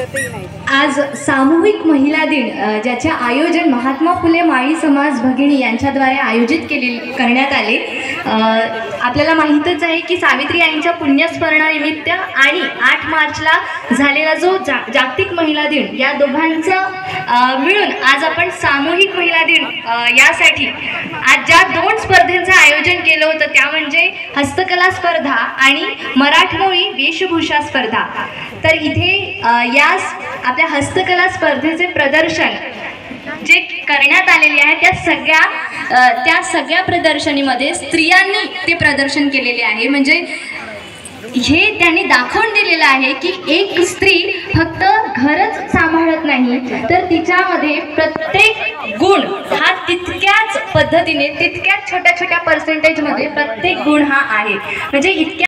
आज सामूहिक महिला दिन ज्याचे आयोजन महात्मा फुले माळी समाज भगिनी यांच्याद्वारे आयोजित करण्यात आले। आपल्याला माहीतच आहे की सावित्री आईंच्या पुण्यस्मरणानिमित्त आणि 8 मार्चला झालेला जो जागतिक महिला दिन या दोघांचं मिळून आज आपण सामूहिक महिला दिन यासाठी आज ज्या 2 स्पर्धेंचं आयोजन केलं होतं त्या म्हणजे हस्तकला स्पर्धा आणि मराठमोळी वेशभूषा स्पर्धा। तर इथे यास आपल्या हस्तकला स्पर्धेचे प्रदर्शन जे करण्यात आलेले आहे त्या सगळ्या प्रदर्शनीमध्ये स्त्रियांनी ते प्रदर्शन केलेले आहे। म्हणजे हे त्यांनी दाखवून दिलेलं आहे की एक स्त्री फक्त घरच सांभाळत नाही तर तिच्यामध्ये प्रत्येक गुण हा तितक्याच पद्धतीने तितक्याच छोट्या छोट्या पर्सेंटेजमध्ये प्रत्येक गुण हा आहे। म्हणजे इतक्या